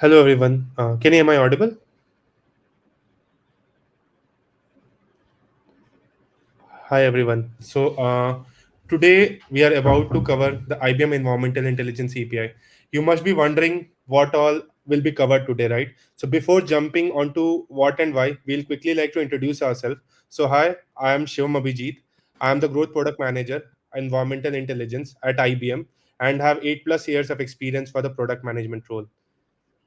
Hello everyone. Kenny, am I audible? Hi everyone. Today we are about to cover the IBM Environmental Intelligence API. You must be wondering what all will be covered today, right? So before jumping onto what and why, we'll quickly like to introduce ourselves. So hi, I am Shivam Abhijit. I am the Growth Product Manager, Environmental Intelligence at IBM, and have 8+ years of experience for the product management role.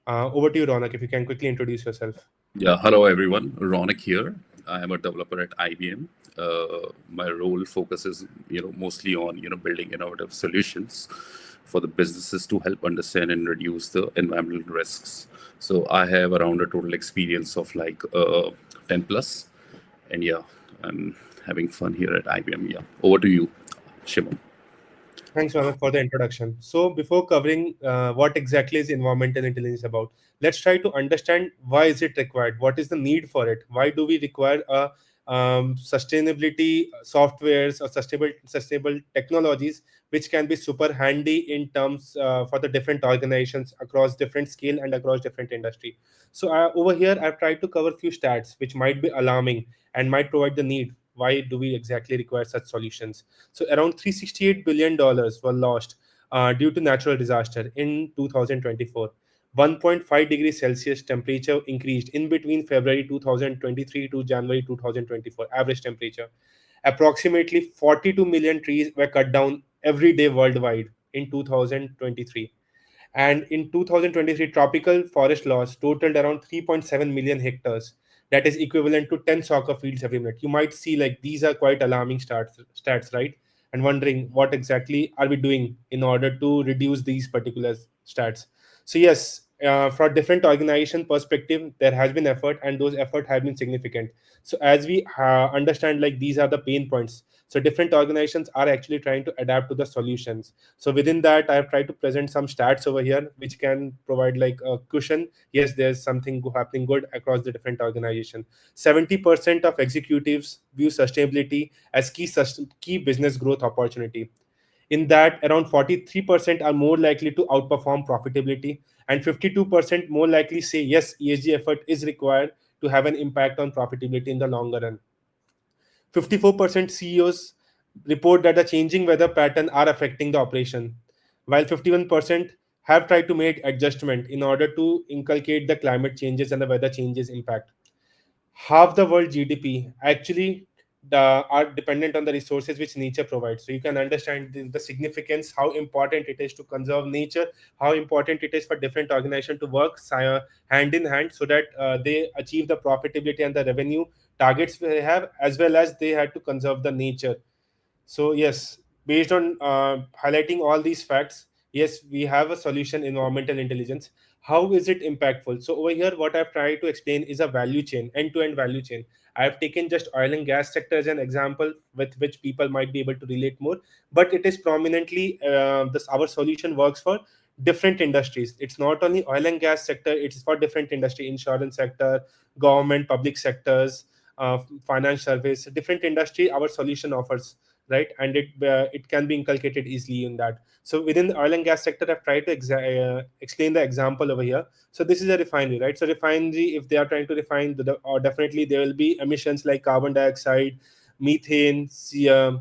Over to you, Ronak, if you can quickly introduce yourself. Yeah, hello everyone. Ronak here. I am a developer at IBM. My role focuses, mostly on building innovative solutions for the businesses to help understand and reduce the environmental risks. So I have around a total experience of like 10 plus, and yeah, I'm having fun here at IBM. Yeah, over to you, Shimon. Thanks, Ronak, for the introduction. So, before covering what exactly is environmental intelligence about, let's try to understand why is it required. What is the need for it? Why do we require a sustainability softwares or sustainable technologies which can be super handy in terms for the different organizations across different scale and across different industry. So, over here, I've tried to cover few stats which might be alarming and might provide the need. Why do we exactly require such solutions? So around $368 billion were lost due to natural disaster in 2024. 1.5 degrees Celsius temperature increased in between February 2023 to January 2024, average temperature. Approximately 42 million trees were cut down every day worldwide in 2023. And in 2023, tropical forest loss totaled around 3.7 million hectares. That is equivalent to 10 soccer fields every minute. You might see like these are quite alarming stats, right? And wondering what exactly are we doing in order to reduce these particular stats. So yes, for different organization perspective, there has been effort, and those effort have been significant. So as we understand, like these are the pain points. So different organizations are actually trying to adapt to the solutions. So within that, I have tried to present some stats over here, which can provide like a cushion. Yes, there's something happening good across the different organization. 70% of executives view sustainability as key business growth opportunity. In that, around 43% are more likely to outperform profitability, and 52% more likely say yes, ESG effort is required to have an impact on profitability in the longer run. 54% CEOs report that the changing weather pattern are affecting the operation, while 51% have tried to make adjustment in order to inculcate the climate changes and the weather changes impact. Half the world GDP actually are dependent on the resources which nature provides. So you can understand the significance, how important it is to conserve nature, how important it is for different organizations to work hand in hand so that they achieve the profitability and the revenue targets they have, as well as they had to conserve the nature. So yes, based on highlighting all these facts, yes, we have a solution, environmental intelligence. How is it impactful? So over here, what I've tried to explain is a value chain, end-to-end value chain. I've taken just oil and gas sector as an example with which people might be able to relate more, but it is prominently this our solution works for different industries. It's not only oil and gas sector; it's for different industry, insurance sector, government, public sectors, finance service, different industry. Our solution offers, right, and it can be inculcated easily in that. So within the oil and gas sector, I've tried to explain the example over here. So this is a refinery, right? So refinery, if they are trying to refine or definitely there will be emissions like carbon dioxide, methane, so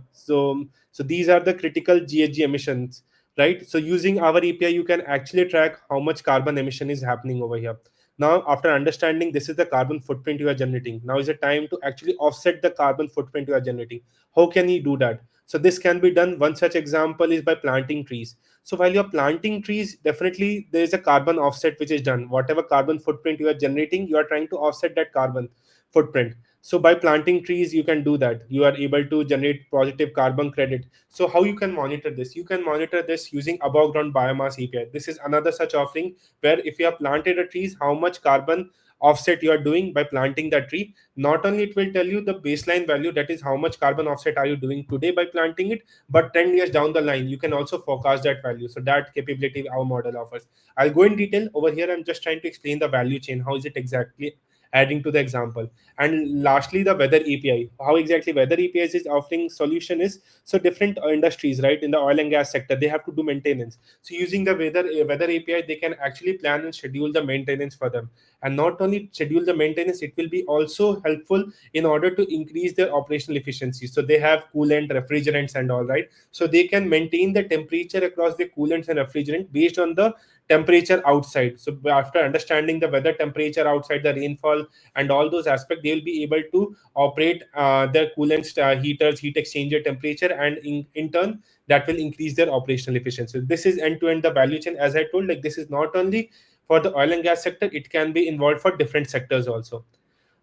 these are the critical GHG emissions, right? So using our API, you can actually track how much carbon emission is happening over here. Now, after understanding this is the carbon footprint you are generating, now is the time to actually offset the carbon footprint you are generating. How can you do that? So this can be done. One such example is by planting trees. So while you're planting trees, definitely there is a carbon offset which is done. Whatever carbon footprint you are generating, you are trying to offset that carbon footprint. So by planting trees, you can do that. You are able to generate positive carbon credit. So how you can monitor this? You can monitor this using above ground biomass API. This is another such offering where if you have planted a trees, how much carbon offset you are doing by planting that tree. Not only it will tell you the baseline value, that is how much carbon offset are you doing today by planting it, but 10 years down the line you can also forecast that value. So that capability our model offers. I'll go in detail over here. I'm just trying to explain the value chain, how is it exactly adding to the example. And lastly, the weather API. How exactly weather APIs is offering solution is, so different industries, right, in the oil and gas sector, they have to do maintenance. So using the weather API, they can actually plan and schedule the maintenance for them. And not only schedule the maintenance, it will be also helpful in order to increase their operational efficiency. So they have coolant, refrigerants, and all, right. So they can maintain the temperature across the coolants and refrigerant based on the temperature outside. So after understanding the weather, temperature outside, the rainfall, and all those aspects, they will be able to operate their coolants, heaters, heat exchanger, temperature, and in turn that will increase their operational efficiency. This is end to end the value chain. As I told, like, this is not only for the oil and gas sector, it can be involved for different sectors also.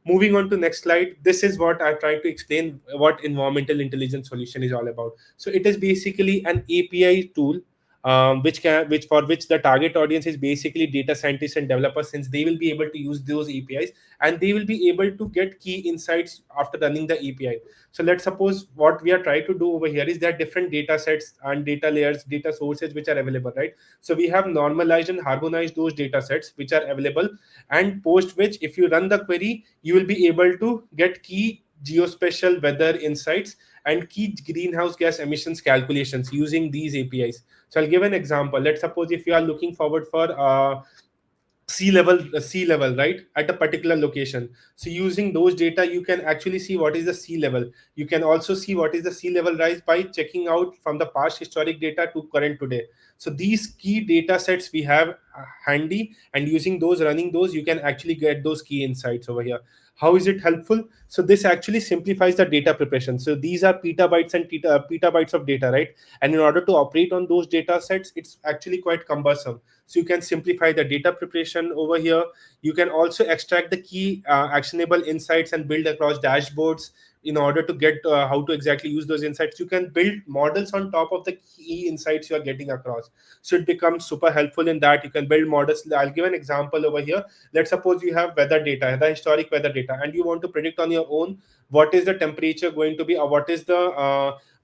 Moving on to next slide, this is what I tried to explain what environmental intelligence solution is all about. So it is basically an API tool, which for which the target audience is basically data scientists and developers, since they will be able to use those APIs, and they will be able to get key insights after running the API. So let's suppose what we are trying to do over here is there are different data sets and data layers, data sources which are available, right? So we have normalized and harmonized those data sets which are available, and post which, if you run the query, you will be able to get key geospatial weather insights and key greenhouse gas emissions calculations using these APIs. So I'll give an example. Let's suppose if you are looking forward for sea level, right, at a particular location. So using those data, you can actually see what is the sea level. You can also see what is the sea level rise by checking out from the past historic data to current today. So these key data sets we have handy, and using those, running those, you can actually get those key insights over here. How is it helpful? So this actually simplifies the data preparation. So these are petabytes and petabytes of data, right? And in order to operate on those data sets, it's actually quite cumbersome. So you can simplify the data preparation over here. You can also extract the key actionable insights and build across dashboards in order to get how to exactly use those insights. You can build models on top of the key insights you are getting across. So it becomes super helpful in that. You can build models. I'll give an example over here. Let's suppose you have weather data, the historic weather data, and you want to predict on your own what is the temperature going to be, or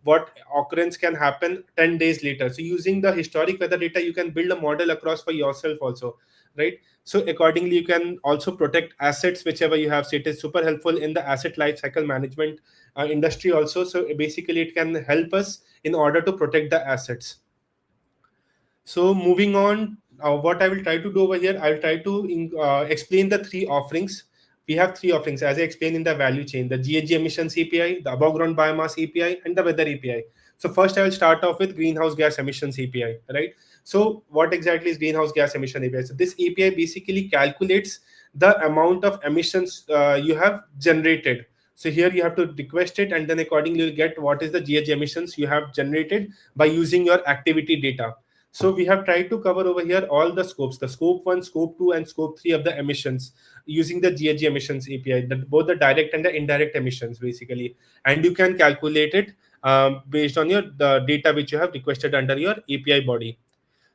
what occurrence can happen 10 days later. So using the historic weather data, you can build a model across for yourself also, right? So accordingly, you can also protect assets whichever you have. So it is super helpful in the asset life cycle management industry also. So basically it can help us in order to protect the assets. So moving on, what I will try to do over here, I'll try to explain the three offerings. We have three offerings, as I explained in the value chain: the GHG emissions API, the above ground biomass API, and the weather API. So first, I will start off with greenhouse gas emissions API, right? So what exactly is greenhouse gas emission API? So this API basically calculates the amount of emissions you have generated. So here you have to request it, and then accordingly you'll get what is the GHG emissions you have generated by using your activity data. So we have tried to cover over here all the scopes, the scope 1, scope 2, and scope 3 of the emissions using the GHG emissions API, both the direct and the indirect emissions basically. And you can calculate it based on the data which you have requested under your API body.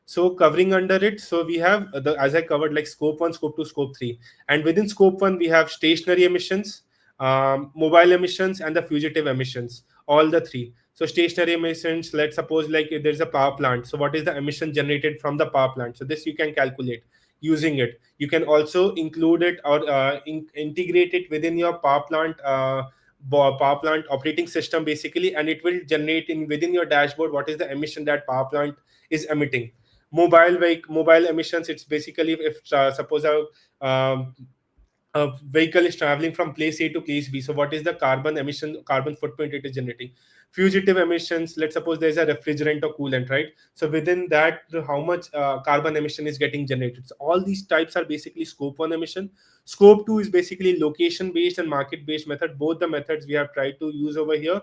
So covering under it, so we have the, as I covered, like scope 1, scope 2, scope 3. And within scope 1, we have stationary emissions, mobile emissions, and the fugitive emissions, all the three. So stationary emissions, let's suppose like if there's a power plant, so what is the emission generated from the power plant? So this you can calculate using it. You can also include it or integrate it within your power plant operating system basically, and it will generate in within your dashboard what is the emission that power plant is emitting. Mobile emissions, it's basically if suppose a vehicle is traveling from place A to place B. So what is the carbon footprint it is generating? Fugitive emissions, let's suppose there's a refrigerant or coolant, right? So within that, how much carbon emission is getting generated? So all these types are basically scope 1 emission. Scope 2 is basically location based and market based method. Both the methods we have tried to use over here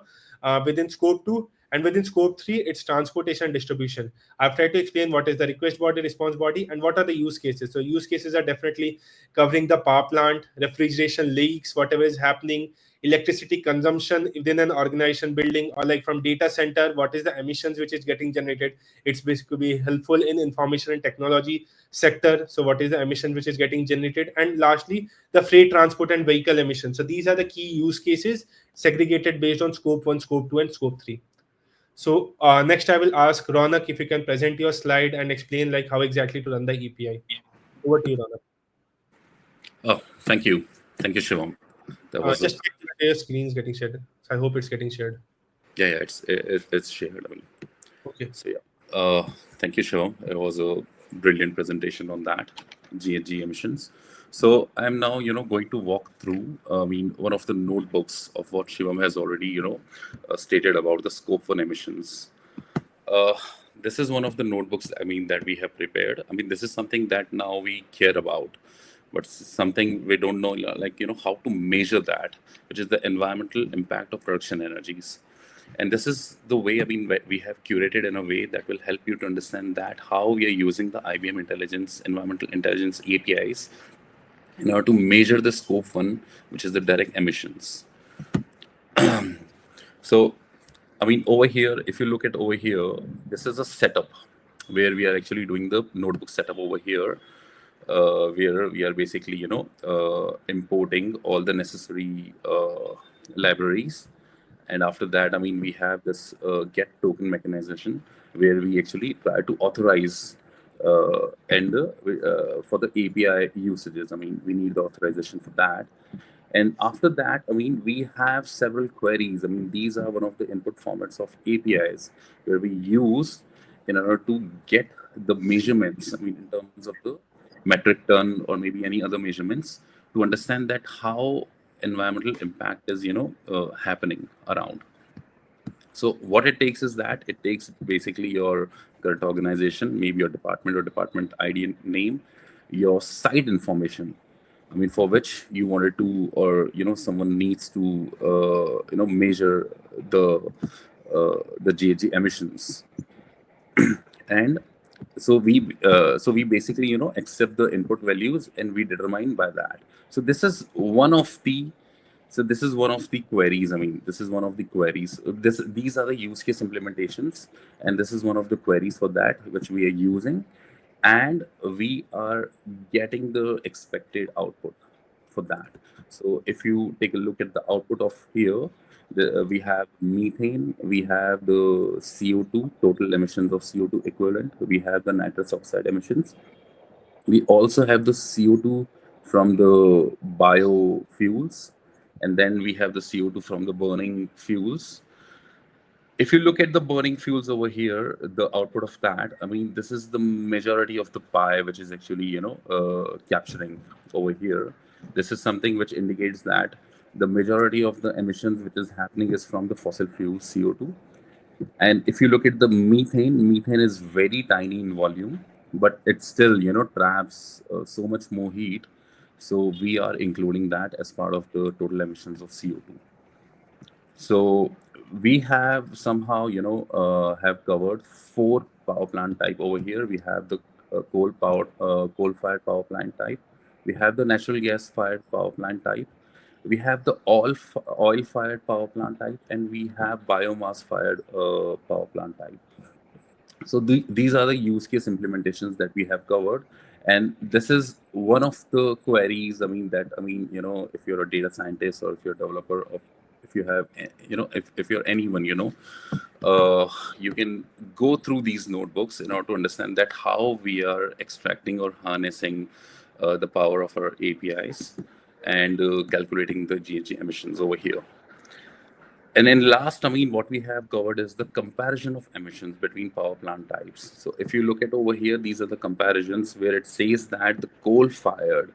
within scope 2. And within scope 3, it's transportation and distribution. I've tried to explain what is the request body, response body, and what are the use cases. So use cases are definitely covering the power plant, refrigeration leaks, whatever is happening, electricity consumption within an organization building, or like from data center, what is the emissions which is getting generated. It's basically helpful in information and technology sector. So what is the emission which is getting generated? And lastly, the freight transport and vehicle emissions. So these are the key use cases segregated based on scope 1, scope 2, and scope 3. So next, I will ask Ronak if you can present your slide and explain like how exactly to run the API. Over to you, Ronak. Oh, thank you. Thank you, Shivam. That was a Just check that your screen is getting shared. So I hope it's getting shared. yeah. It's shared. I mean, Okay. so yeah. Thank you, Shivam. It was a brilliant presentation on that GHG emissions. So I'm now going to walk through. I mean, one of the notebooks of what Shivam has already stated about the scope one emissions. Uh, this is one of the notebooks, I mean, that we have prepared. I mean, this is something that now we care about, but something we don't know, like, how to measure that, which is the environmental impact of production energies. And this is the way, I mean, we have curated in a way that will help you to understand that how we are using the IBM Intelligence, Environmental Intelligence APIs in order to measure the scope one, which is the direct emissions. So, I mean, over here, if you look at over here, this is a setup where we are actually doing the notebook setup over here, where we are basically, importing all the necessary libraries. And after that, I mean, we have this get token mechanization where we actually try to authorize and for the API usages. I mean, we need the authorization for that. And after that, I mean, we have several queries. I mean, these are one of the input formats of APIs where we use in order to get the measurements. I mean, in terms of the metric ton or maybe any other measurements to understand that how environmental impact is, happening around. So what it takes is that it takes basically your current organization, maybe your department or department ID and name, your site information. I mean, for which you wanted to, or someone needs to, measure the GHG emissions, and so we basically accept the input values and we determine by that. So this is one of the queries. I mean, this is one of the queries. These are the use case implementations, and this is one of the queries for that which we are using, and we are getting the expected output for that. So if you take a look at the output of here, we have methane, we have the CO2, total emissions of CO2 equivalent, we have the nitrous oxide emissions, we also have the CO2 from the biofuels, and then we have the CO2 from the burning fuels. If you look at the burning fuels over here, the output of that, I mean, this is the majority of the pie, which is actually, capturing over here. This is something which indicates that the majority of the emissions which is happening is from the fossil fuel CO2. And if you look at the methane is very tiny in volume, but it still, traps so much more heat. So we are including that as part of the total emissions of CO2. So we have somehow, have covered four power plant type over here. We have the coal-fired power plant type. We have the natural gas-fired power plant type. We have the oil-fired power plant type, and we have biomass-fired power plant type. So these are the use case implementations that we have covered, and this is one of the queries. I mean, if you're a data scientist or if you're a developer, or if you have, if you're anyone, you can go through these notebooks in order to understand that how we are extracting or harnessing the power of our APIs and calculating the GHG emissions over here. And then last, I mean, what we have covered is the comparison of emissions between power plant types. So if you look at over here, these are the comparisons where it says that the coal-fired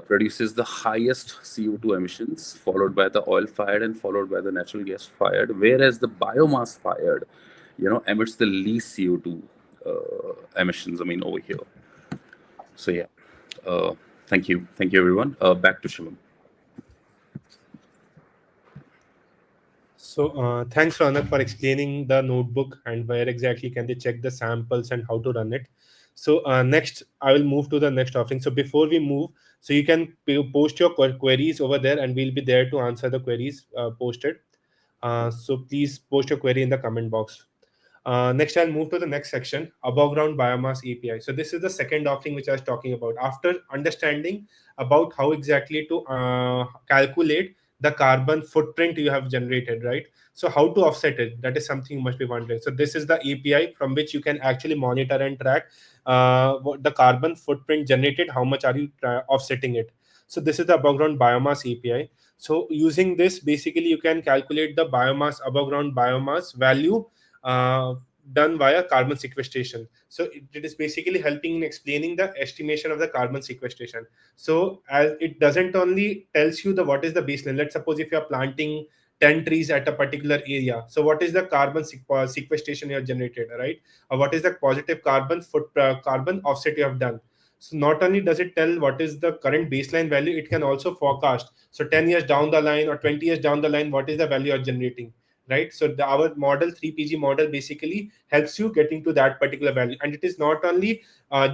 produces the highest CO2 emissions, followed by the oil-fired and followed by the natural gas-fired, whereas the biomass-fired, emits the least CO2 emissions, I mean, over here. So yeah, uh, thank you, everyone. Back to Shivam. So, thanks, Ronak, for explaining the notebook and where exactly can they check the samples and how to run it. So, next, I will move to the next offering. So, before we move, so you can post your queries over there, and we'll be there to answer the queries posted. So, please post your query in the comment box. Next, I'll move to the next section, above ground biomass API. So this is the second offering which I was talking about. After understanding about how exactly to calculate the carbon footprint you have generated, right? So how to offset it? That is something you must be wondering. So this is the API from which you can actually monitor and track what the carbon footprint generated. How much are you offsetting it? So this is the above ground biomass API. So using this, basically you can calculate the biomass, above ground biomass value, uh, done via carbon sequestration. So it is basically helping in explaining the estimation of the carbon sequestration. So as it doesn't only tells you the what is the baseline. Let's suppose if you are planting 10 trees at a particular area, so what is the carbon sequestration you have generated, right? Or what is the positive carbon offset you have done. So not only does it tell what is the current baseline value, it can also forecast. So 10 years down the line or 20 years down the line, what is the value you're generating, right? So our model, 3PG model, basically helps you getting to that particular value. And it is not only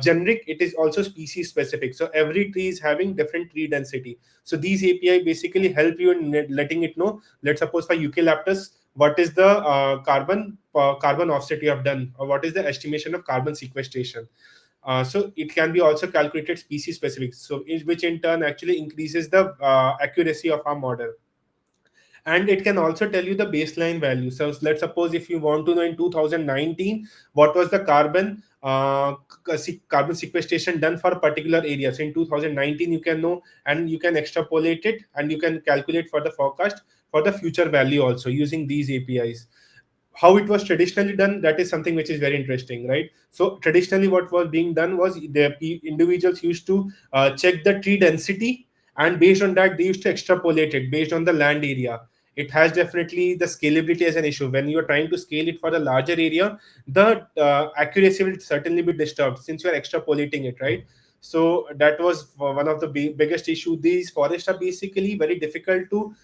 generic, it is also species specific. So every tree is having different tree density. So these API basically help you in letting it know. Let's suppose for eucalyptus, what is the carbon offset you have done, or what is the estimation of carbon sequestration. So it can be also calculated species specific, so which in turn actually increases the accuracy of our model. And it can also tell you the baseline value. So let's suppose if you want to know in 2019 what was the carbon sequestration done for a particular area. So in 2019 you can know, and you can extrapolate it, and you can calculate for the forecast for the future value also using these APIs. How it was traditionally done, that is something which is very interesting, right? So traditionally what was being done was the individuals used to check the tree density, and based on that they used to extrapolate it based on the land area. It has definitely the scalability as an issue. When you are trying to scale it for the larger area, the accuracy will certainly be disturbed since you are extrapolating it, right? So that was one of the biggest issue. These forests are basically very difficult to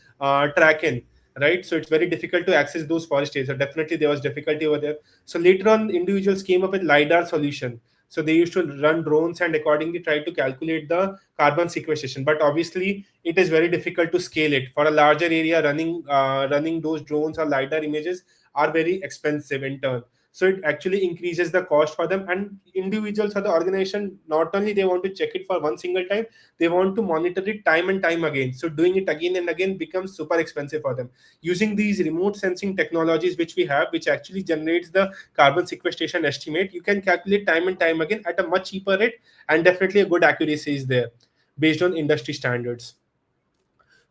track in, right? So it's very difficult to access those forest areas. So definitely there was difficulty over there. So later on, individuals came up with lidar solution. So they used to run drones and accordingly try to calculate the carbon sequestration. But obviously, it is very difficult to scale it for a larger area. Running those drones or lidar images are very expensive in turn. So it actually increases the cost for them, and individuals or the organization, not only they want to check it for one single time, they want to monitor it time and time again. So doing it again and again becomes super expensive for them. Using these remote sensing technologies which we have, which actually generates the carbon sequestration estimate, you can calculate time and time again at a much cheaper rate, and definitely a good accuracy is there based on industry standards.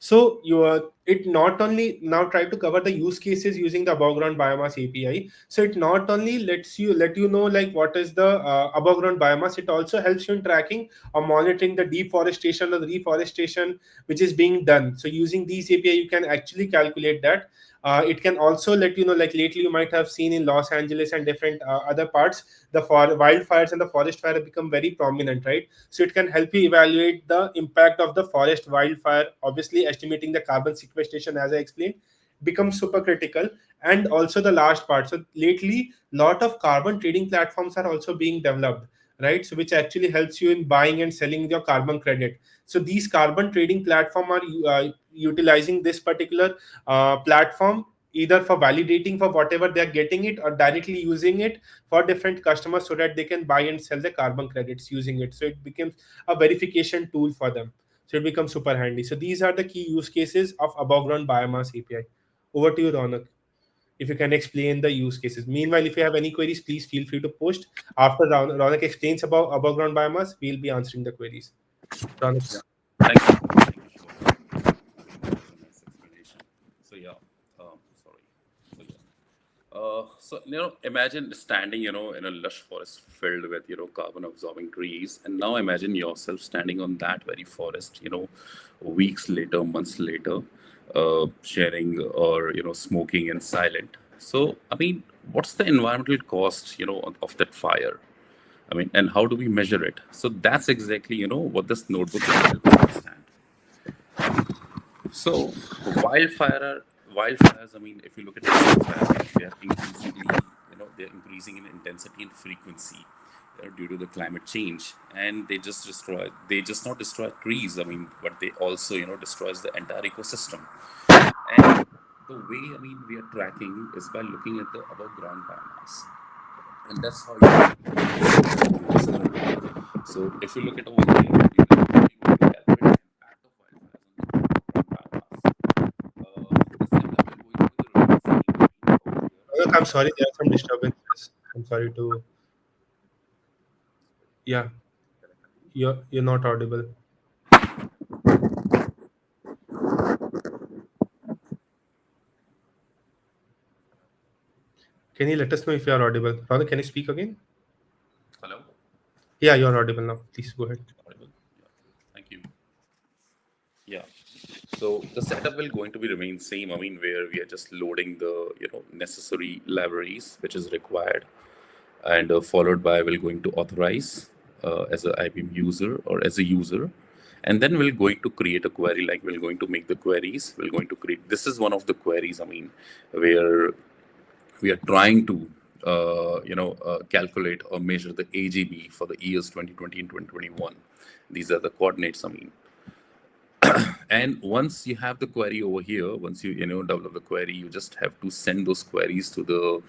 So you are it not only now try to cover the use cases using the above ground biomass API. So it not only let you know like what is the above ground biomass, it also helps you in tracking or monitoring the deforestation or the reforestation which is being done. So using these API, you can actually calculate that. It can also let you know, like lately you might have seen in Los Angeles and different other parts, the wildfires and the forest fire have become very prominent, right? So it can help you evaluate the impact of the forest wildfire. Obviously, estimating the carbon sequestration, as I explained, becomes super critical. And also the last part. So lately, lot of carbon trading platforms are also being developed, right? So which actually helps you in buying and selling your carbon credit. So these carbon trading platform are utilizing this particular platform either for validating for whatever they are getting it, or directly using it for different customers so that they can buy and sell the carbon credits using it. So it becomes a verification tool for them. So it becomes super handy. So these are the key use cases of above ground biomass API. Over to you, Ronak, if you can explain the use cases. Meanwhile, if you have any queries, please feel free to post. After Ronak explains about above ground biomass, we'll be answering the queries. Ronak. Yeah. Thank you. Thank you, Shiva, for the nice explanation. So yeah, sorry. So yeah. Imagine standing, in a lush forest filled with, carbon absorbing trees. And now imagine yourself standing on that very forest, weeks later, months later, sharing or, smoking in silent. So, I mean, what's the environmental cost, of that fire? I mean, and how do we measure it? So that's exactly, what this notebook will help us understand. So wildfires. I mean, if you look at the wildfires, they are increasingly, they're increasing in intensity and frequency due to the climate change, and They just not destroy trees. I mean, but they also, destroys the entire ecosystem. And the way, I mean, we are tracking is by looking at the above ground biomass, and that's how so if you look at over here, you can calculate the impact of wildfires on the biomass. This time we're going over the river scene over Ronak, here. I'm sorry, there are some disturbances. I'm sorry to. Yeah, Can I continue? you're not audible. Can you let us know if you are audible? Rather, can you speak again? Hello? Yeah, you are audible now. Please go ahead. Audible? Yeah. Thank you. Yeah. So the setup will going to be remain same. I mean, where we are just loading the necessary libraries which is required, and followed by we're going to authorize as a IBM user or as a user, and then we're going to create a query. Like we're going to make the queries. We're going to create. This is one of the queries. I mean, where we are trying to calculate or measure the AGB for the years 2020 and 2021. These are the coordinates. I mean, and once you have the query over here, once you develop the query, you just have to send those queries to the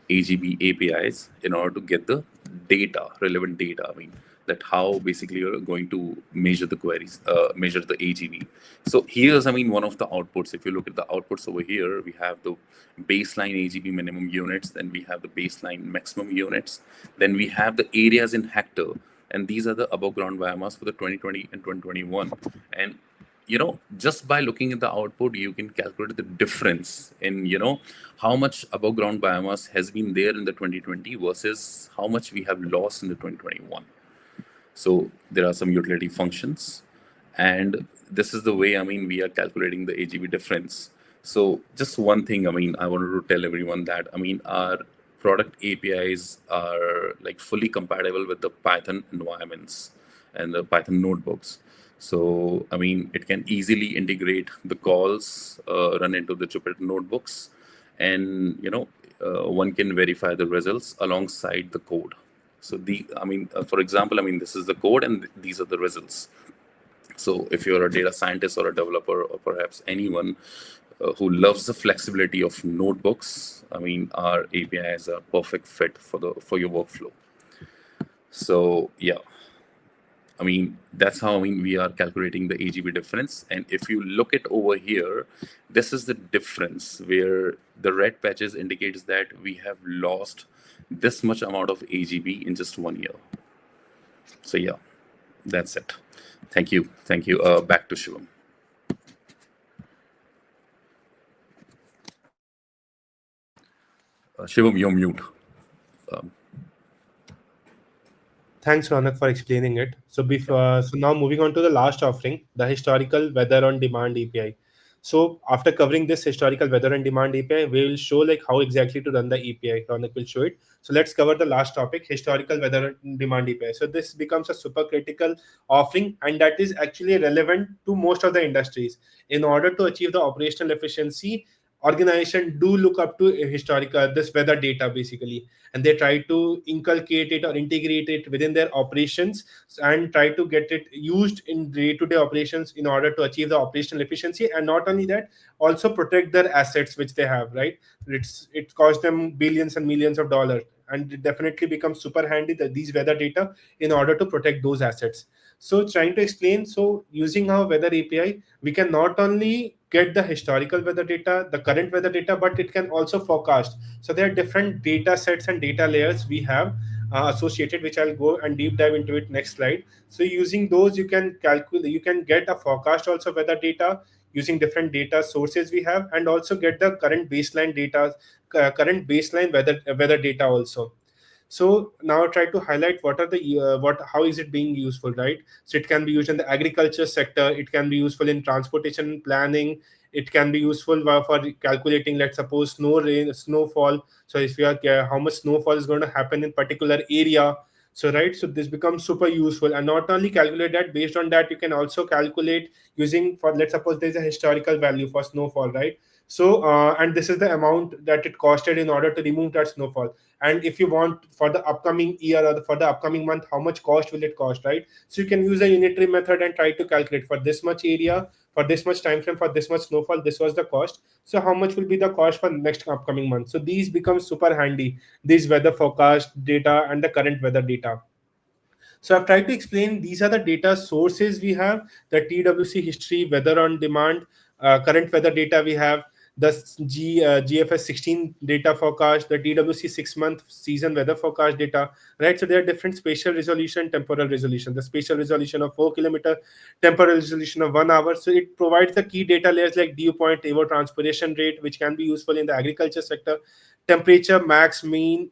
AGB APIs in order to get the data, relevant data. I mean, that how basically you're going to measure the queries, measure the AGB. So here's, I mean, one of the outputs. If you look at the outputs over here, we have the baseline AGB minimum units, then we have the baseline maximum units, then we have the areas in hectare, and these are the above ground biomass for the 2020 and 2021. And just by looking at the output, you can calculate the difference in how much above ground biomass has been there in the 2020 versus how much we have lost in the 2021. So there are some utility functions, and this is the way, I mean, we are calculating the AGB difference. So just one thing, I mean, I wanted to tell everyone that, I mean, our product APIs are like fully compatible with the Python environments and the Python notebooks. So, I mean, it can easily integrate the calls, run into the Jupyter notebooks, and one can verify the results alongside the code. So I mean, for example, I mean, this is the code and these are the results. So if you're a data scientist or a developer or perhaps anyone who loves the flexibility of notebooks, I mean, our APIs are perfect fit for your workflow. So yeah, I mean, that's how, I mean, we are calculating the AGB difference. And if you look at over here, this is the difference where the red patches indicates that we have lost this much amount of AGB in just 1 year. So yeah, that's it. Thank you. Thank you. Back to Shivam. Shivam, you're mute. Thanks, Ronak, for explaining it. So now moving on to the last offering, the historical weather on demand API. So after covering this historical weather on demand API, we will show like how exactly to run the API. Ronak will show it. So let's cover the last topic, historical weather on demand API. So this becomes a super critical offering, and that is actually relevant to most of the industries. In order to achieve the operational efficiency, organization do look up to historical this weather data basically, and they try to inculcate it or integrate it within their operations and try to get it used in day-to-day operations in order to achieve the operational efficiency. And not only that, also protect their assets which they have, right? It costs them billions and millions of dollars, and it definitely becomes super handy that these weather data in order to protect those assets. So trying to explain, so using our weather API, we can not only get the historical weather data, the current weather data, but it can also forecast. So there are different data sets and data layers we have associated, which I'll go and deep dive into it next slide. So using those, you can calculate, you can get a forecast also weather data using different data sources we have, and also get the current baseline data, current baseline weather data also. So now I try to highlight what are the what how is it being useful, right? So it can be used in the agriculture sector, it can be useful in transportation planning, it can be useful for calculating, let's suppose, snowfall. So if you are how much snowfall is going to happen in particular area. So right, so this becomes super useful. And not only calculate that, based on that you can also calculate using, for let's suppose there's a historical value for snowfall, right? So and this is the amount that it costed in order to remove that snowfall. And if you want for the upcoming year or for the upcoming month, how much cost will it cost, right? So you can use a unitary method and try to calculate for this much area, for this much time frame, for this much snowfall, this was the cost. So how much will be the cost for next upcoming month? So these become super handy, these weather forecast data and the current weather data. So I've tried to explain these are the data sources we have: the TWC history, weather on demand, current weather data we have, the GFS 16 data forecast, the TWC 6 month season weather forecast data, right? So there are different spatial resolution, temporal resolution. The spatial resolution of 4 kilometer, temporal resolution of 1 hour. So it provides the key data layers like dew point, evapotranspiration rate, which can be useful in the agriculture sector, temperature, max, mean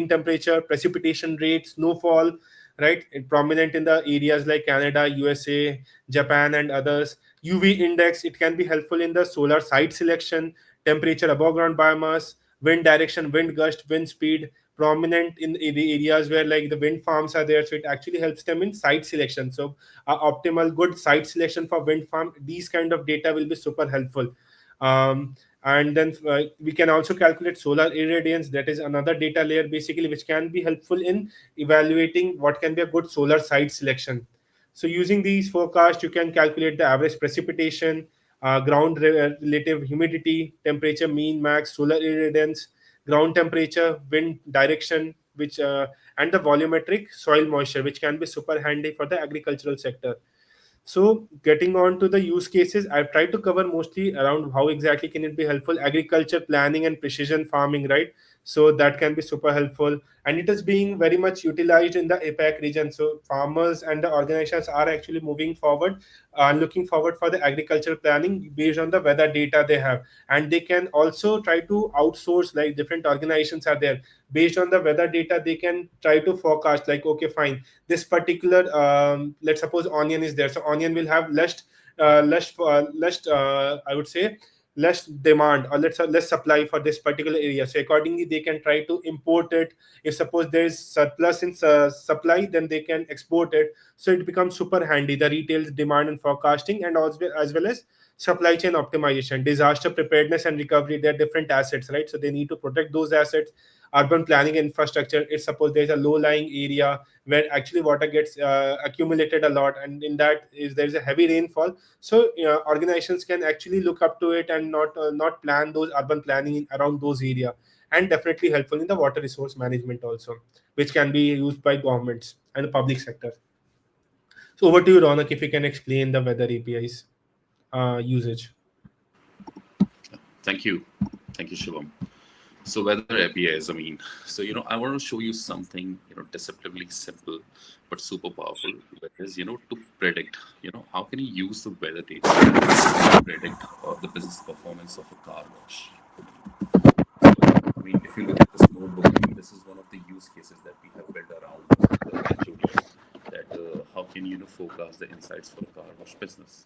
temperature, precipitation rate, snowfall, right? Prominent in the areas like Canada, USA, Japan, and others. UV index, it can be helpful in the solar site selection. Temperature, above ground biomass, wind direction, wind gust, wind speed, prominent in the areas where like the wind farms are there, so it actually helps them in site selection. So optimal good site selection for wind farm, these kind of data will be super helpful. And then we can also calculate solar irradiance, that is another data layer basically, which can be helpful in evaluating what can be a good solar site selection. So using these forecasts, you can calculate the average precipitation, relative humidity, temperature, mean, max, solar irradiance, ground temperature, wind direction, which and the volumetric soil moisture, which can be super handy for the agricultural sector. So getting on to the use cases, I've tried to cover mostly around how exactly can it be helpful. Agriculture planning and precision farming, right? So that can be super helpful, and it is being very much utilized in the APAC region. So farmers and the organizations are actually moving forward, looking forward for the agricultural planning based on the weather data they have, and they can also try to outsource, like different organizations are there, based on the weather data they can try to forecast, like okay fine, this particular let's suppose onion is there, so onion will have less I would say less demand, or less supply for this particular area, so accordingly they can try to import it. If suppose there is surplus in supply, then they can export it, so it becomes super handy, the retail demand and forecasting, and also as well as supply chain optimization, disaster preparedness and recovery. They're different assets, right? So they need to protect those assets. Urban planning infrastructure, if suppose there's a low lying area where actually water gets accumulated a lot, and in that is there's a heavy rainfall, so organizations can actually look up to it and not plan those urban planning around those area. And definitely helpful in the water resource management also, which can be used by governments and the public sector. So over to you, Ronak, if you can explain the weather APIs usage. Thank you. Thank you, Shivam. So weather APIs, I want to show you something, deceptively simple, but super powerful, which is, to predict, how can you use the weather data to predict the business performance of a car wash? If you look at this notebook, this is one of the use cases that we have built around the Julia, that how can you forecast the insights for a car wash business.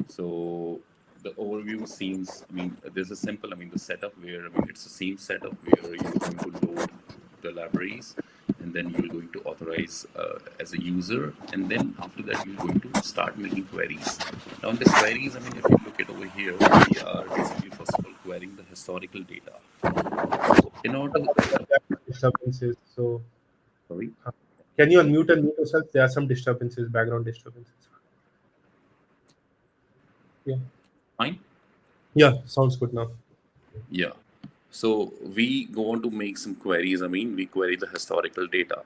So the overview seems, there's a simple, the setup where, it's the same setup where you're going to load the libraries, and then you're going to authorize as a user, and then after that you're going to start making queries. Now in the queries, if you look at over here, we are basically first of all querying the historical data. So in order to, Disturbances. So sorry, uh, can you unmute and mute yourself? There are some disturbances, background disturbances. Yeah. fine. Yeah, sounds good now. Yeah. So we go on to make some queries. We query the historical data.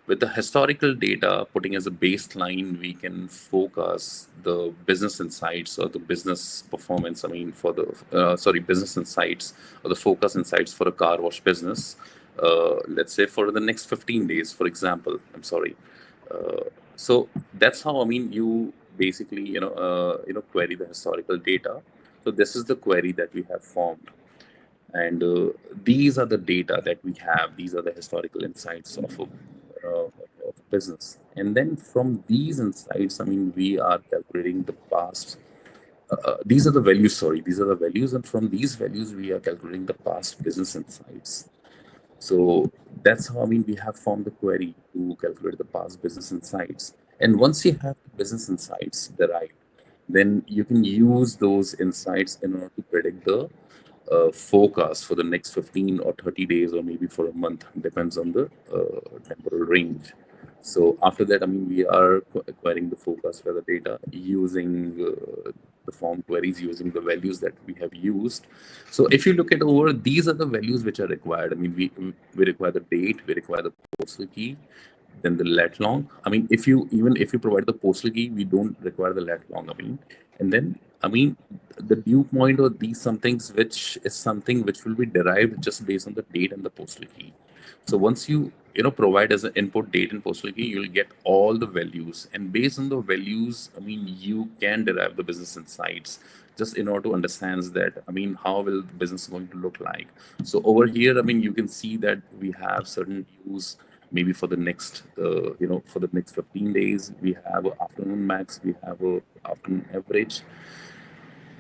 With the historical data putting as a baseline, we can focus the business insights or the business performance. For the business insights or the focus insights for a car wash business. Let's say for the next 15 days, for example. I'm sorry. So that's how you basically query the historical data. So this is the query that we have formed, and these are the data that we have. These are the historical insights of business, and then from these insights, we are calculating the past. These are the values. Sorry, these are the values, and from these values, we are calculating the past business insights. So that's how we have formed the query to calculate the past business insights. And once you have the business insights derived, then you can use those insights in order to predict the forecast for the next 15 or 30 days, or maybe for a month, depends on the temporal range. So after that, we are acquiring the forecast weather data using the form queries, using the values that we have used. So if you look at over, these are the values which are required. We require the date, we require the postal key, then the lat long. If you provide the postal key, we don't require the lat long. And then the dew point or these somethings, which is something which will be derived just based on the date and the postal key. So once you provide as an input date and postal key, you'll get all the values, and based on the values, you can derive the business insights just in order to understand that, how will the business going to look like. So over here, you can see that we have certain views, maybe for the next, for the next 15 days, we have a afternoon max, we have a afternoon average.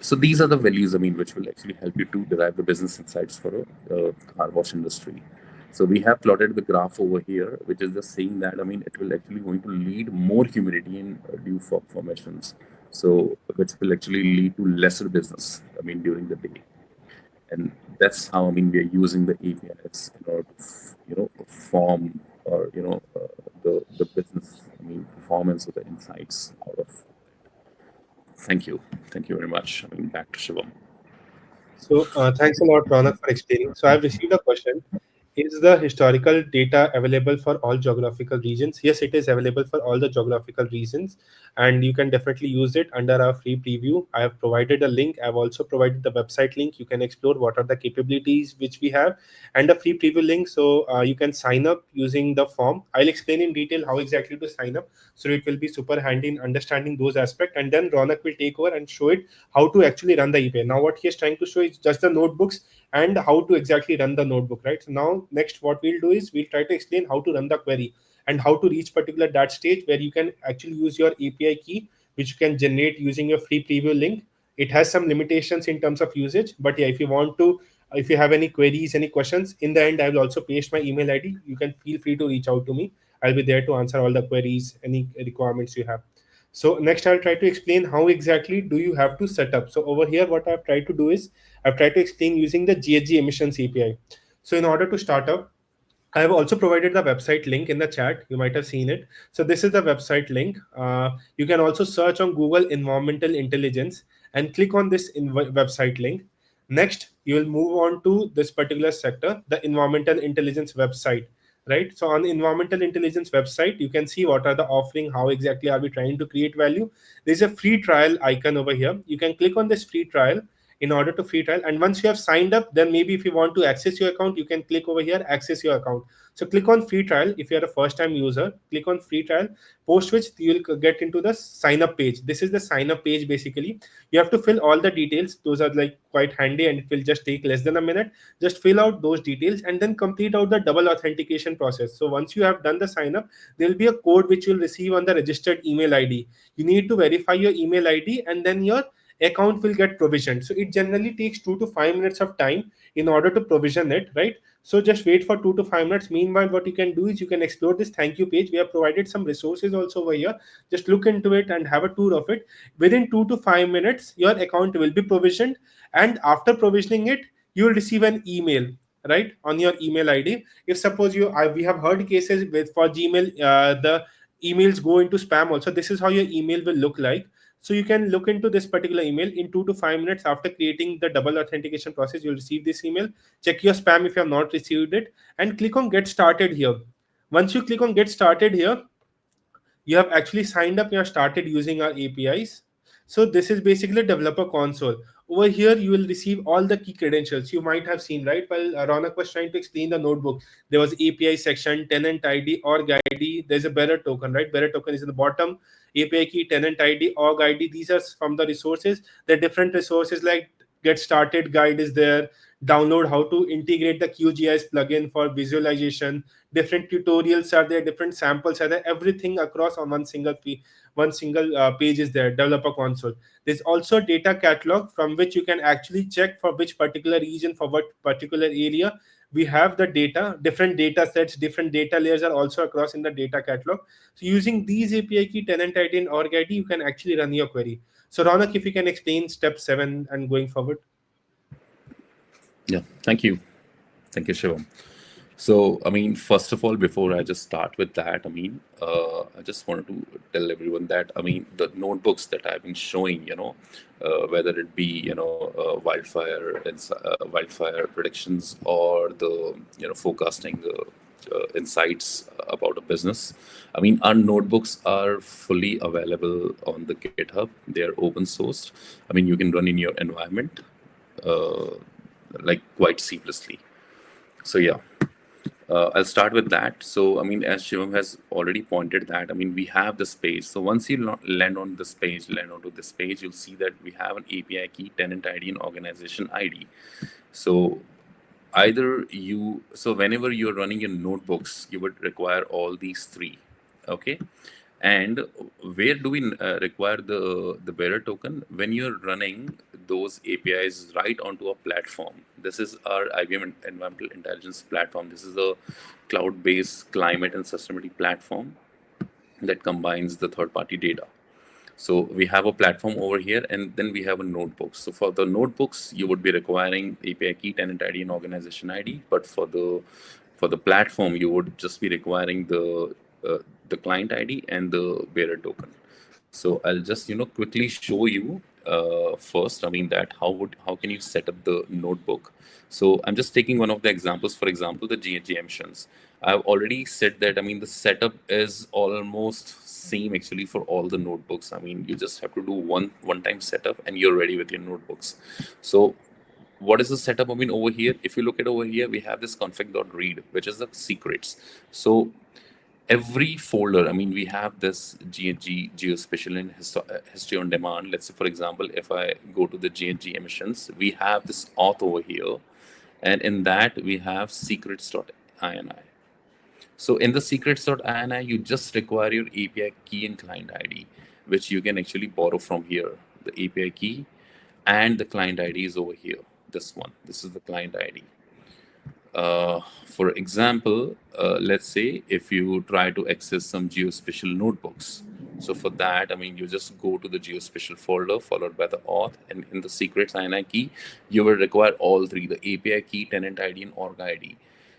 So these are the values, which will actually help you to derive the business insights for a car wash industry. So we have plotted the graph over here, which is just saying that, it will actually going to lead more humidity in dew fog formations. So which will actually lead to lesser business, during the day. And that's how, we are using the APIs in order to, form, or, the business, performance of the insights out of. Thank you. Thank you very much. Back to Shivam. So, thanks a lot, Ronak, for explaining. So, I've received a question. Is the historical data available for all geographical regions? Yes, it is available for all the geographical regions, and you can definitely use it under our free preview. I have provided a link. I've also provided the website link. You can explore what are the capabilities which we have, and a free preview link. So, you can sign up using the form. I'll explain in detail how exactly to sign up. So, it will be super handy in understanding those aspects. And then Ronak will take over and show it how to actually run the EPI. Now, what he is trying to show is just the notebooks and how to exactly run the notebook, right? So now next what we'll do is we'll try to explain how to run the query and how to reach particular that stage where you can actually use your API key, which you can generate using your free preview link. It has some limitations in terms of usage, but yeah, if you want to, if you have any queries, any questions, in the end I will also paste my email ID. You can feel free to reach out to me. I'll be there to answer all the queries, any requirements you have. So next I'll try to explain how exactly do you have to set up. So over here what I've tried to do is I've tried to explain using the GHG emissions API. So in order to start up, I have also provided the website link in the chat. You might have seen it. So this is the website link. You can also search on Google Environmental Intelligence and click on this website link. Next, you will move on to this particular sector, the Environmental Intelligence website, right? So on the Environmental Intelligence website, you can see what are the offering, how exactly are we trying to create value. There's a free trial icon over here. You can click on this free trial in order to free trial, and once you have signed up, then maybe if you want to access your account, you can click over here, access your account. So click on free trial. If you're a first time user, click on free trial, post which you'll get into the sign up page. This is the sign up page. Basically, you have to fill all the details. Those are like quite handy and it will just take less than a minute. Just fill out those details and then complete out the double authentication process. So once you have done the sign up, there will be a code which you'll receive on the registered email ID. You need to verify your email ID and then your account will get provisioned. So it generally takes 2 to 5 minutes of time in order to provision it, right? So just wait for 2 to 5 minutes. Meanwhile, what you can do is you can explore this thank you page. We have provided some resources also over here. Just look into it and have a tour of it. Within 2 to 5 minutes, your account will be provisioned, and after provisioning it, you will receive an email, right, on your email ID. If suppose we have heard cases with for Gmail, the emails go into spam also. This is how your email will look like. So you can look into this particular email in 2 to 5 minutes after creating the double authentication process. You'll receive this email. Check your spam if you have not received it, and click on get started here. Once you click on get started here, you have actually signed up, you have started using our APIs. So this is basically developer console. Over here you will receive all the key credentials you might have seen, right? While Ronak was trying to explain the notebook, there was API section, tenant ID, org ID. There's a bearer token, right? Bearer token is in the bottom. API key, tenant ID, org ID, these are from the resources. The different resources like get started guide is there. Download how to integrate the QGIS plugin for visualization. Different tutorials are there, different samples are there, everything across on one single page is there, developer console. There's also data catalog from which you can actually check for which particular region, for what particular area we have the data. Different data sets, different data layers are also across in the data catalog. So using these API key, tenant ID and org ID, you can actually run your query. So Ronak, if you can explain step 7 and going forward. Yeah, thank you. Thank you, Shivam. So, first of all, before I just start with that, I just wanted to tell everyone that, the notebooks that I've been showing, whether it be, wildfire predictions, or the, forecasting insights about a business. Our notebooks are fully available on the GitHub. They are open sourced. You can run in your environment, like quite seamlessly. So yeah. I'll start with that. So, I mean, as Shivam has already pointed that, I mean, we have this page. So once you land onto this page, you'll see that we have an API key, tenant ID, and organization ID. So so whenever you're running your notebooks, you would require all these three. Okay. And where do we require the bearer token? When you're running those APIs right onto a platform. This is our IBM Environmental Intelligence platform. This is a cloud-based climate and sustainability platform that combines the third-party data. So we have a platform over here, and then we have a notebook. So for the notebooks, you would be requiring API key, tenant ID, and organization ID. But for the platform, you would just be requiring the client ID and the bearer token. So I'll just quickly show you first. I mean that how can you set up the notebook? So I'm just taking one of the examples. For example, the GHG emissions. I've already said that. I mean the setup is almost same actually for all the notebooks. I mean you just have to do one time setup and you're ready with your notebooks. So what is the setup? I mean over here, if you look at over here, we have this config.read, which is the secrets. So every folder, I mean we have this GHG, geospatial, and history on demand. Let's say for example, if I go to the GHG emissions, we have this auth over here, and in that we have secrets.ini. So in the secrets.ini, you just require your API key and client ID, which you can actually borrow from here. The API key and the client ID is over here. This one, this is the client ID. For example, let's say if you try to access some geospatial notebooks. So for that, I mean, you just go to the geospatial folder followed by the auth, and in the secrets INI key, you will require all three: the API key, tenant ID, and org ID.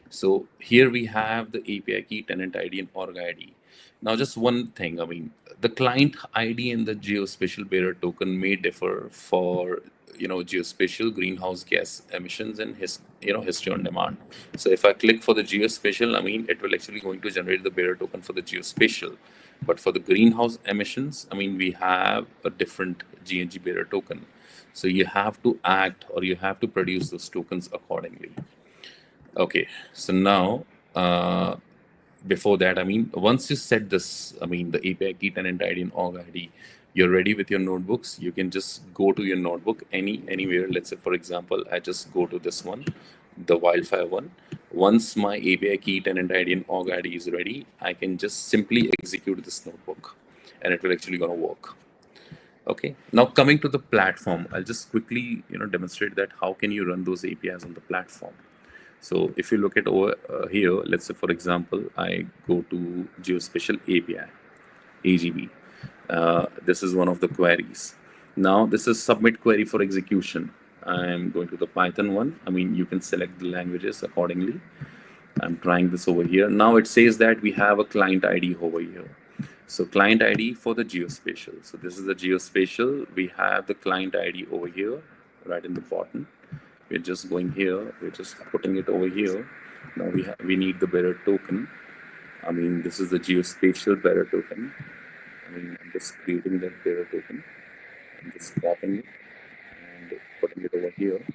So here we have the API key, tenant ID, and org ID. Now, just one thing, I mean, the client ID and the geospatial bearer token may differ for geospatial, greenhouse gas emissions, and history on demand. So if I click for the geospatial, I mean it will actually going to generate the bearer token for the geospatial. But for the greenhouse emissions, I mean we have a different GNG bearer token. So you have to act, or you have to produce those tokens accordingly. Okay, so now before that, I mean, once you set this, I mean, the API key, tenant ID, and org ID, you're ready with your notebooks. You can just go to your notebook anywhere. Let's say, for example, I just go to this one, the wildfire one. Once my API key, tenant ID, and org ID is ready, I can just simply execute this notebook, and it will actually gonna work. Okay. Now coming to the platform, I'll just quickly demonstrate that how can you run those APIs on the platform. So if you look at over here, let's say for example, I go to Geospatial API, AGB. This is one of the queries. Now this is submit query for execution. I'm going to the Python one. I mean, you can select the languages accordingly. I'm trying this over here. Now it says that we have a client ID over here. So client ID for the geospatial. So this is the geospatial. We have the client ID over here, right in the bottom. We're just going here. We're just putting it over here. Now we need the bearer token. I mean, this is the geospatial bearer token. I mean, I'm just creating that bearer token. I'm just copying it and putting it over here.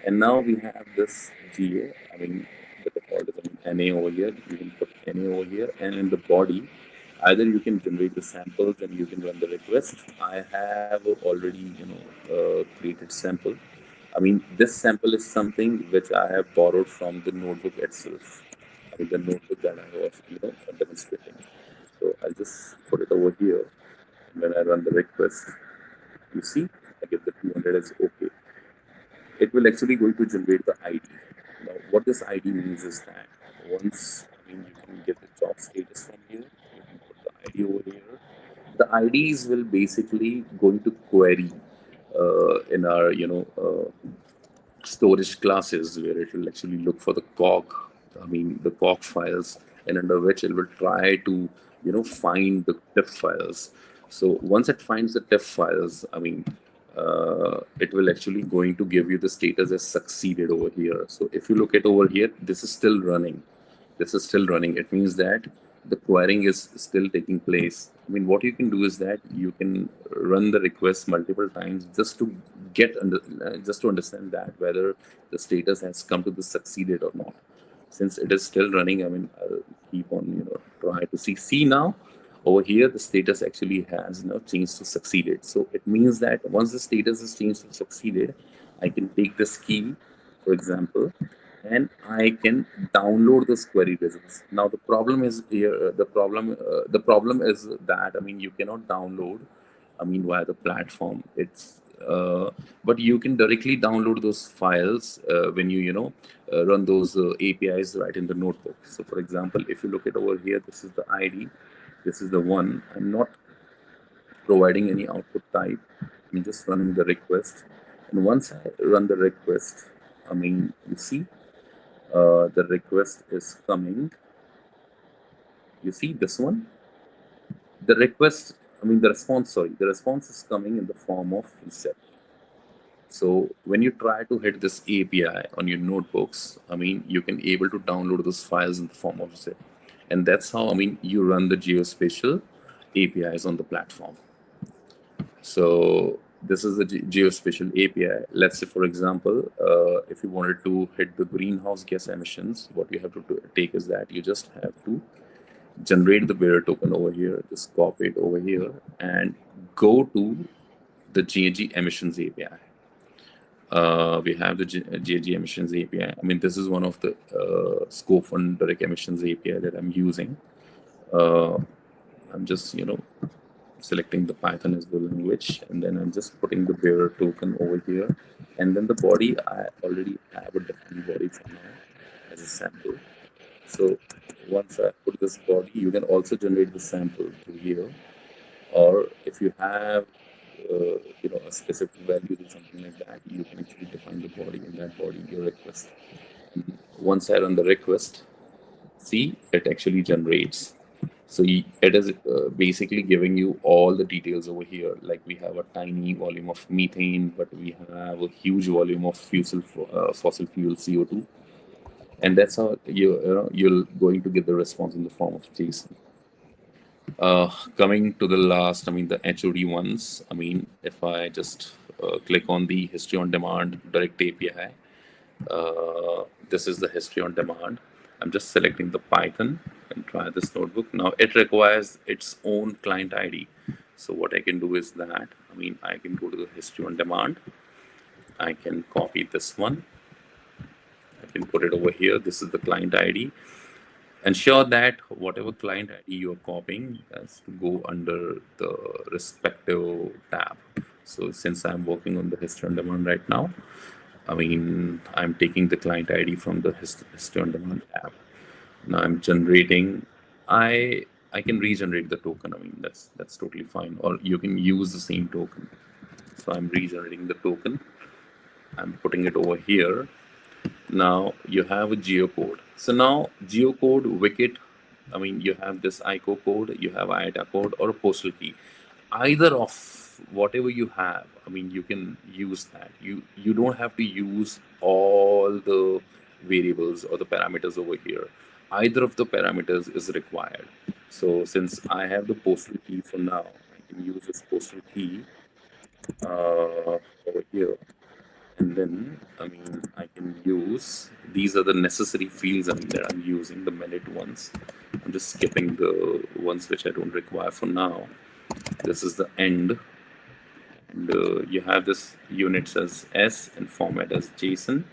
And now we have this geo. I mean, the default is NA over here. You can put NA over here, and in the body, either you can generate the samples and you can run the request. I have already created sample. I mean, this sample is something which I have borrowed from the notebook itself. I mean, the notebook that I was demonstrating. So I'll just put it over here. And when I run the request, you see, I get the 200 as okay. It will actually going to generate the ID. Now, what this ID means is that once, I mean, you can get the job status from here, you can put the ID over here. The IDs will basically going to query in our, storage classes, where it will actually look for the COG, I mean, the COG files, and under which it will try to, find the TIFF files. So once it finds the TIFF files, I mean, it will actually going to give you the status as succeeded over here. So if you look at over here, this is still running. This is still running. It means that the querying is still taking place. I mean, what you can do is that you can run the request multiple times just to just to understand that whether the status has come to the succeeded or not. Since it is still running, I mean, I'll keep on, try to see now over here, the status actually has, changed to succeeded. So it means that once the status is changed to succeeded, I can take this key, for example, and I can download this query results. Now the problem is here, the problem is that, I mean, you cannot download, I mean, via the platform. It's but you can directly download those files when run those APIs right in the notebook. So, for example, if you look at over here, this is the ID, this is the one. I'm not providing any output type. I'm just running the request, and once I run the request, I mean, you see, the request is coming. You see this one, the request. I mean, the response. Sorry, the response is coming in the form of reset. So when you try to hit this API on your notebooks, I mean, you can able to download those files in the form of zip. And that's how, I mean, you run the geospatial APIs on the platform. So this is the geospatial API. Let's say, for example, if you wanted to hit the greenhouse gas emissions, what you have to take is that you just have to generate the bearer token over here, just copy it over here, and go to the GAG emissions API. We have the GAG emissions API. I mean, this is one of the scope and direct emissions API that I'm using. I'm just, selecting the Python as the language, and then I'm just putting the bearer token over here. And then the body, I already have a different body for now as a sample. So once I put this body, you can also generate the sample through here. Or if you have a specific value or something like that, you can actually define the body in that body, your request. And once I run the request, see, it actually generates. So it is basically giving you all the details over here. Like we have a tiny volume of methane, but we have a huge volume of fossil fuel CO2, and that's how you're going to get the response in the form of JSON. Coming to the last, I mean, the HOD ones. I mean, if I just click on the history on demand direct API, this is the history on demand. I'm just selecting the Python and try this notebook. Now it requires its own client ID. So what I can do is that, I mean, I can go to the history on demand. I can copy this one. I can put it over here. This is the client ID. Ensure that whatever client ID you're copying has to go under the respective tab. So since I'm working on the history on demand right now, I mean, I'm taking the client ID from the history on demand app. Now I'm generating. I can regenerate the token. I mean, that's totally fine. Or you can use the same token. So I'm regenerating the token. I'm putting it over here. Now you have a geocode. So now geocode, wicket, I mean, you have this ICO code, you have IATA code, or a postal key. Either of whatever you have, I mean, you can use that. You don't have to use all the variables or the parameters over here. Either of the parameters is required. So since I have the postal key for now, I can use this postal key over here. And then, I mean, I can use, these are the necessary fields, I mean, that I'm using, the minute ones. I'm just skipping the ones which I don't require for now. This is the end. And you have this units as S and format as JSON.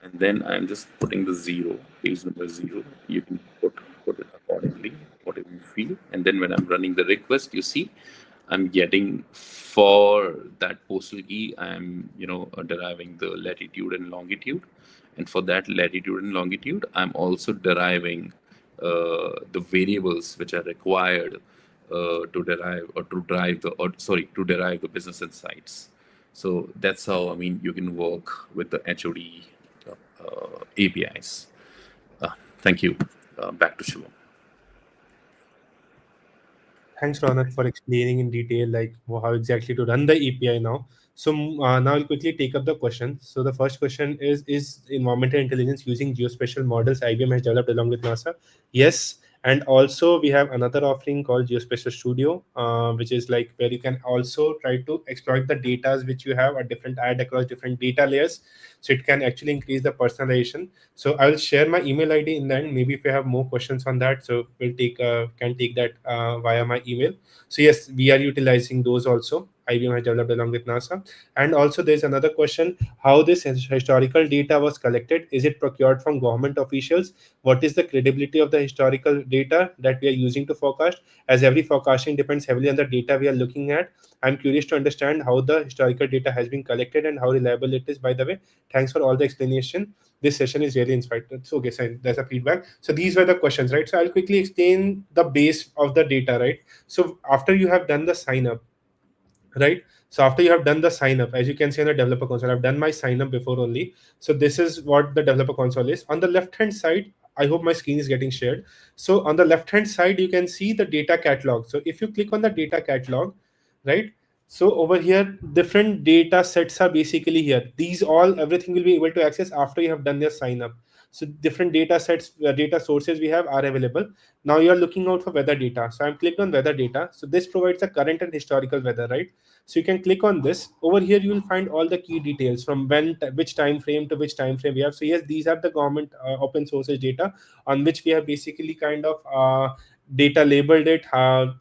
And then I'm just putting the zero, page number zero. You can put it accordingly, whatever you feel. And then when I'm running the request, you see, I'm getting for that postal key, I'm deriving the latitude and longitude, and for that latitude and longitude, I'm also deriving the variables which are required to derive or to drive the or sorry to derive the business insights. So that's how, I mean, you can work with the HOD APIs. Thank you. Back to Shivam. Thanks, Ronak, for explaining in detail like how exactly to run the API now. So now I'll quickly take up the question. So the first question is environmental intelligence using geospatial models IBM has developed along with NASA? Yes, And also we have another offering called Geospatial Studio, which is like where you can also try to exploit the data which you have at different add across different data layers, so it can actually increase the personalization. So I will share my email ID in the end. Maybe if you have more questions on that, so we'll take can take that via my email. So yes, we are utilizing those also. IBM has developed along with NASA. And also there's another question: how this historical data was collected? Is it procured from government officials? What is the credibility of the historical data that we are using to forecast? As every forecasting depends heavily on the data we are looking at, I'm curious to understand how the historical data has been collected and how reliable it is. By the way, thanks for all the explanation. This session is really inspired. It's okay, so there's a feedback. So these were the questions, right? So I'll quickly explain the base of the data, right? So after you have done the sign up, right? So after you have done the sign up, as you can see on the developer console, I've done my sign up before only. So this is what the developer console is. On the left hand side, I hope my screen is getting shared. So on the left hand side, you can see the data catalog. So if you click on the data catalog, right? So over here, different data sets are basically here. These all, everything will be able to access after you have done your sign up. So different data sets, data sources we have are available. Now you are looking out for weather data. So I'm clicked on weather data. So this provides a current and historical weather, right? So you can click on this. Over here, you will find all the key details from which time frame to which time frame we have. So yes, these are the government open sources data on which we have basically kind of data labeled it,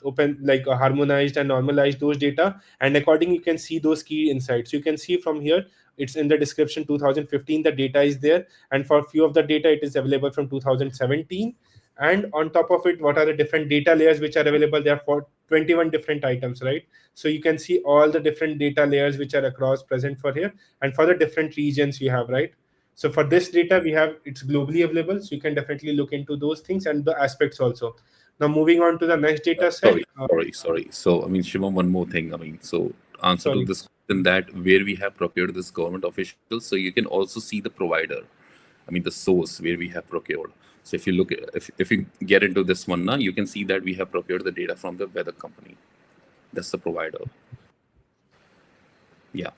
open like harmonized and normalized those data, and according you can see those key insights. You can see from here, it's in the description 2015 the data is there, and for few of the data it is available from 2017. And on top of it, what are the different data layers which are available there for 21 different items, right? So you can see all the different data layers which are across present for here, and for the different regions you have, right? So for this data we have, it's globally available, so you can definitely look into those things and the aspects also. Now moving on to the next data set. Sorry. So, I mean, Shivam, one more thing. I mean, so answer to Sorry. this question, that where we have procured this government officials, so you can also see the provider. I mean, the source where we have procured. So if you look, if you get into this one now, you can see that we have procured the data from the weather company. That's the provider. Yeah.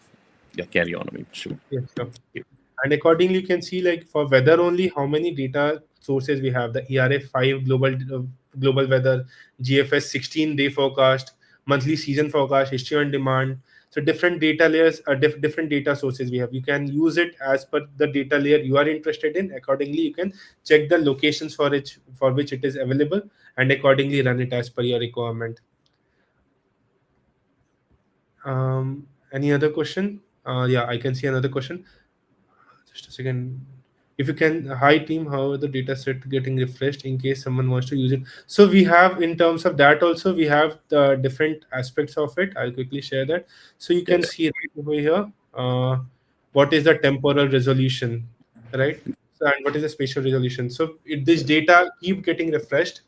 Yeah, carry on. I mean, Shivam. Yes, sure. And accordingly you can see like for weather only how many data sources we have: the ERA 5 global weather, GFS 16-day forecast, monthly season forecast, history on demand. So different data layers are different data sources we have. You can use it as per the data layer you are interested in. Accordingly you can check the locations for which it is available, and accordingly run it as per your requirement. Any other question? Yeah, I can see another question. Just a second. If you can, hi team, how are the data set getting refreshed in case someone wants to use it? So we have, in terms of that also, we have the different aspects of it. I'll quickly share that. So you Yeah, can see right over here, what is the temporal resolution, right? So, and what is the spatial resolution? So this data keep getting refreshed.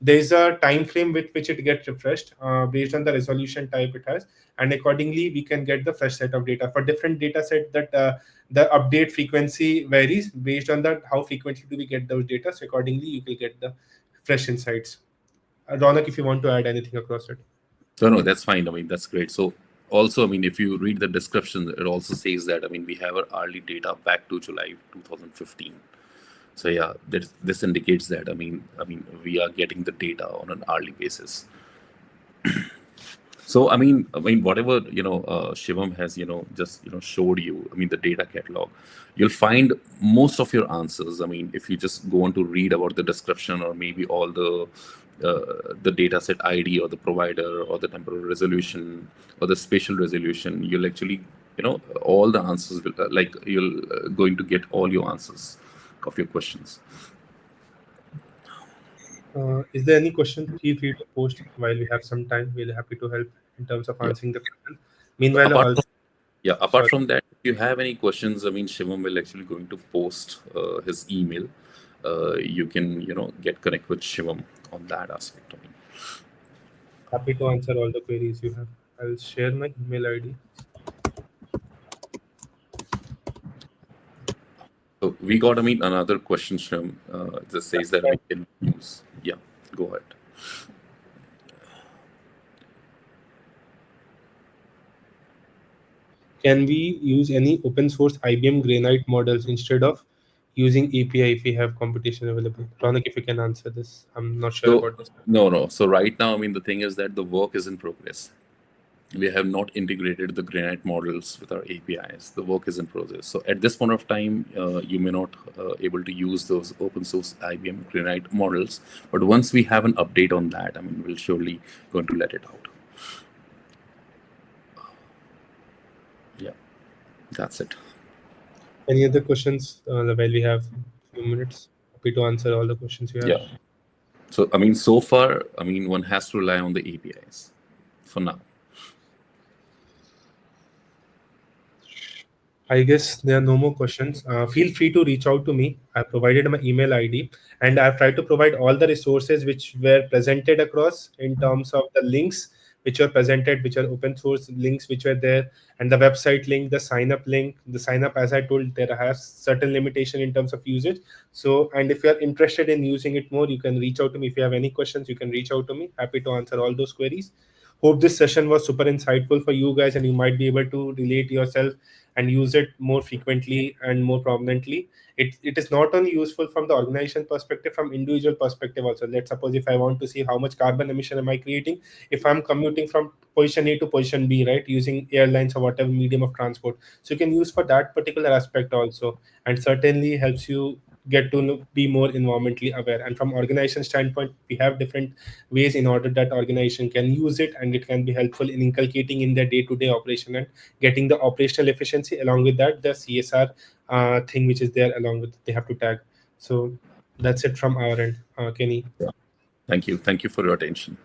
There's a time frame with which it gets refreshed based on the resolution type it has, and accordingly we can get the fresh set of data for different data set. That the update frequency varies based on that how frequently do we get those data. So accordingly you will get the fresh insights. Ronak, if you want to add anything across it. so no, that's fine. I mean, that's great. So also, I mean, if you read the description, it also says that, I mean, we have our early data back to July 2015. So yeah, this indicates that, I mean, we are getting the data on an hourly basis. So I mean, whatever Shivam has just showed you. I mean, the data catalog, you'll find most of your answers. I mean, if you just go on to read about the description, or maybe all the data set ID, or the provider, or the temporal resolution, or the spatial resolution, you'll actually all the answers will like you'll going to get all your answers of your questions. Is there any question? Feel free to post while we have some time. We'll happy to help in terms of Yeah. answering the question. So Meanwhile, apart also, Yeah, apart sorry. from that, if you have any questions, I mean, Shivam will actually going to post his email. You can, get connect with Shivam on that aspect. I mean, Happy to answer all the queries you have. I'll share my email ID. so we got, I mean, another question, Shivam. Just says that we can use. Yeah, go ahead. Can we use any open source IBM Granite models instead of using API if we have competition available? Ronak, if you can answer this. I'm not sure So about this. no. So right now, I mean, the thing is that the work is in progress. We have not integrated the Granite models with our APIs. The work is in process. So at this point of time, you may not able to use those open source IBM Granite models. But once we have an update on that, I mean, we'll surely going to let it out. Yeah, that's it. Any other questions while we have few minutes? Happy to answer all the questions you have. Yeah. So I mean, so far, I mean, one has to rely on the APIs for now. I guess there are no more questions. Feel free to reach out to me. I provided my email ID, and I've tried to provide all the resources which were presented across in terms of the links which were presented, which are open source links which were there, and the website link, the sign up link. The sign up, as I told, there has certain limitation in terms of usage. So, and if you are interested in using it more, you can reach out to me. If you have any questions, you can reach out to me. Happy to answer all those queries. Hope this session was super insightful for you guys, and you might be able to relate yourself and use it more frequently and more prominently. It is not only useful from the organization perspective, from individual perspective also. Let's suppose if I want to see how much carbon emission am I creating if I'm commuting from position A to position B, right, using airlines or whatever medium of transport. So you can use for that particular aspect also, and certainly helps you get to be more environmentally aware. And from organization standpoint, we have different ways in order that organization can use it, and it can be helpful in inculcating in their day-to-day operation and getting the operational efficiency. Along with that, the CSR thing which is there along with, they have to tag. So that's it from our end, Kenny. Yeah. Thank you. Thank you for your attention.